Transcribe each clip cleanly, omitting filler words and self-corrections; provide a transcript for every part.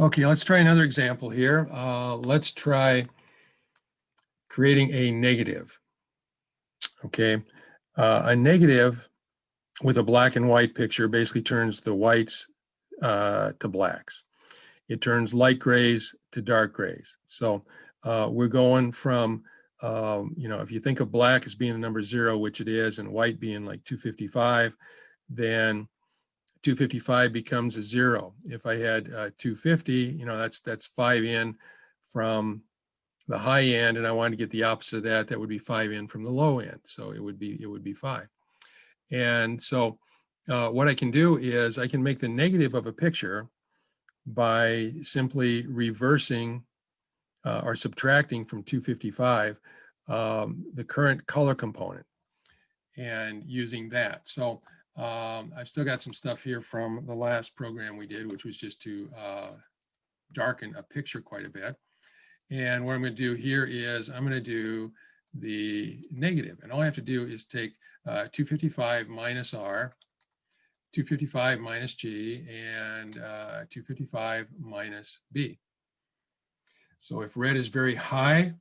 Okay, let's try another example here. Let's try creating a negative. Okay, a negative with a black and white picture basically turns the whites to blacks. It turns light grays to dark grays. So we're going from, if you think of black as being the number 0, which it is, and white being like 255, then 255 becomes a 0. If I had 250, that's 5 in from the high end, and I wanted to get the opposite of that. That would be 5 in from the low end. So it would be 5. And so what I can do is I can make the negative of a picture by simply reversing or subtracting from 255 the current color component and using that. So I've still got some stuff here from the last program we did, which was just to darken a picture quite a bit. And what I'm going to do here is I'm going to do the negative. And all I have to do is take 255 minus R, 255 minus G, and 255 minus B. So if red is very high,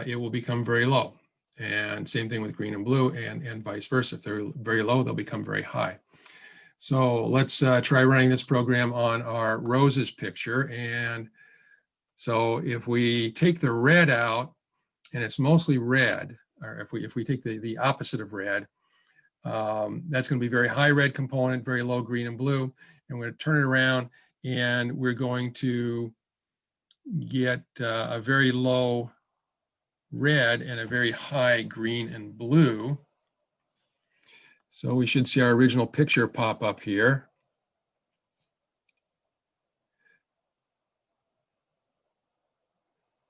it will become very low. And same thing with green and blue, and vice versa. If they're very low, they'll become very high. So let's try running this program on our roses picture. And so if we take the red out, and it's mostly red, or if we take the opposite of red, that's going to be very high red component, very low green and blue. And we're going to turn it around, and we're going to get a very low red and a very high green and blue. So we should see our original picture pop up here.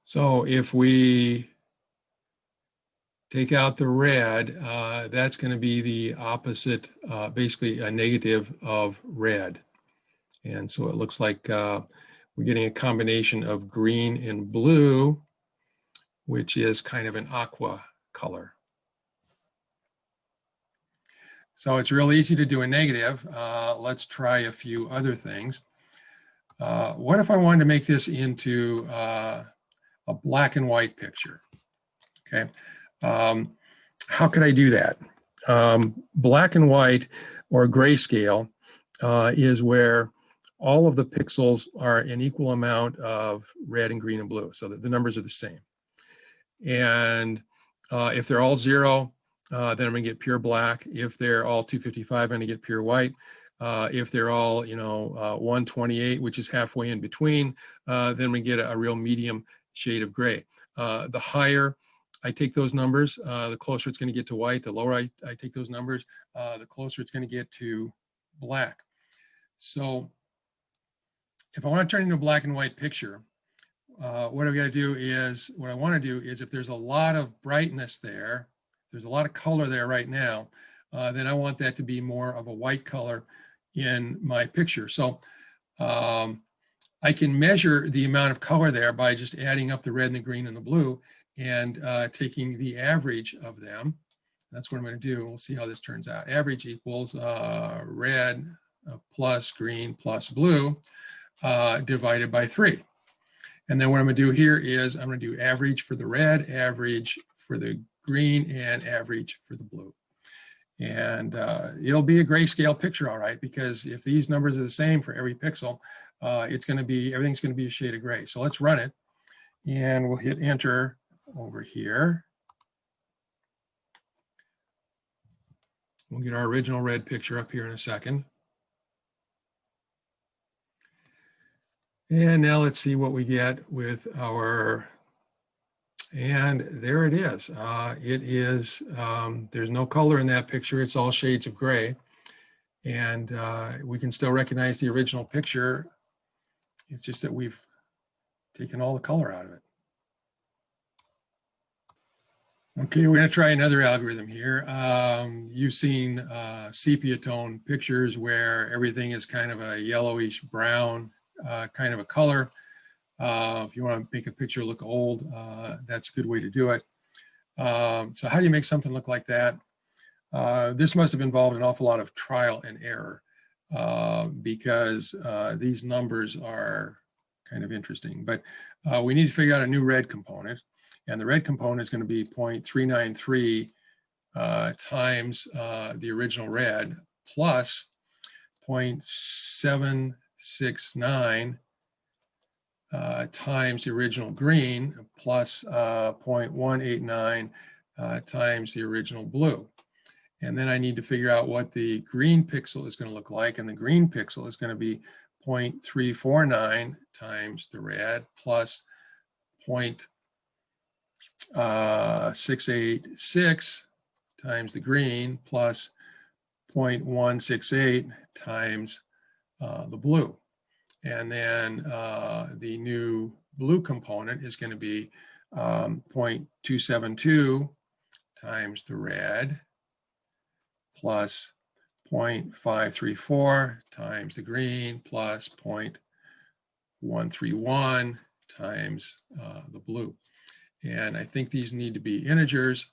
So if we take out the red, that's going to be the opposite, basically a negative of red. And so it looks like we're getting a combination of green and blue, which is kind of an aqua color. So it's real easy to do a negative. Let's try a few other things. What if I wanted to make this into a black and white picture? Okay. How could I do that? Black and white, or grayscale, is where all of the pixels are an equal amount of red and green and blue, so that the numbers are the same. And if they're all 0, then I'm going to get pure black. If they're all 255, I'm going to get pure white. If they're all 128, which is halfway in between, then we get a real medium shade of gray. The higher I take those numbers, the closer it's going to get to white. The lower I take those numbers, the closer it's going to get to black. So if I want to turn into a black and white picture, what I've got to do is, what I want to do is, if there's a lot of brightness there, if there's a lot of color there right now, then I want that to be more of a white color in my picture. So I can measure the amount of color there by just adding up the red and the green and the blue and taking the average of them. That's what I'm going to do. We'll see how this turns out. Average equals red plus green plus blue divided by 3. And then what I'm going to do here is I'm going to do average for the red, average for the green, and average for the blue. And it'll be a grayscale picture, all right, because if these numbers are the same for every pixel, it's going to be, everything's going to be a shade of gray. So let's run it, and we'll hit enter over here. We'll get our original red picture up here in a second. And now let's see what we get with our, and there it is. There's no color in that picture. It's all shades of gray. And we can still recognize the original picture. It's just that we've taken all the color out of it. Okay, we're going to try another algorithm here. You've seen sepia tone pictures where everything is kind of a yellowish brown kind of a color. If you want to make a picture look old, that's a good way to do it. So how do you make something look like that? This must have involved an awful lot of trial and error because these numbers are kind of interesting. But we need to figure out a new red component. And the red component is going to be 0.393 times the original red plus 0.769 times the original green plus 0.189 times the original blue. And then I need to figure out what the green pixel is going to look like. And the green pixel is going to be 0.349 times the red plus 0.686 times the green plus 0.168 times the blue. And then the new blue component is going to be 0.272 times the red plus 0.534 times the green plus 0.131 times the blue. And I think these need to be integers.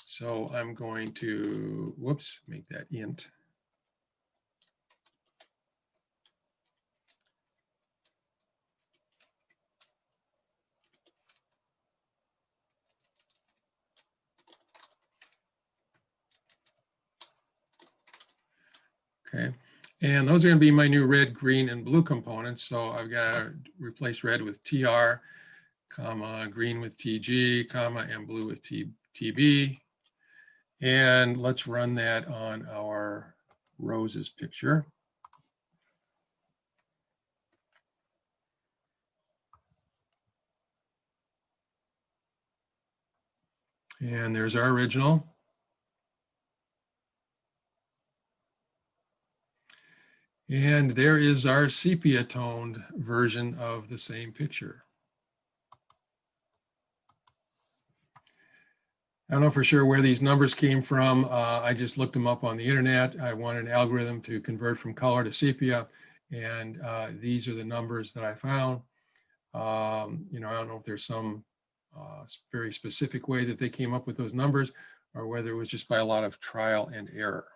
So I'm going to, whoops, make that int. Okay, and those are going to be my new red, green, and blue components. So I've got to replace red with TR, comma, green with TG, comma, and blue with TB. And let's run that on our roses picture. And there's our original. And there is our sepia toned version of the same picture. I don't know for sure where these numbers came from. I just looked them up on the internet. I want an algorithm to convert from color to sepia. And these are the numbers that I found. You know, I don't know if there's some very specific way that they came up with those numbers or whether it was just by a lot of trial and error.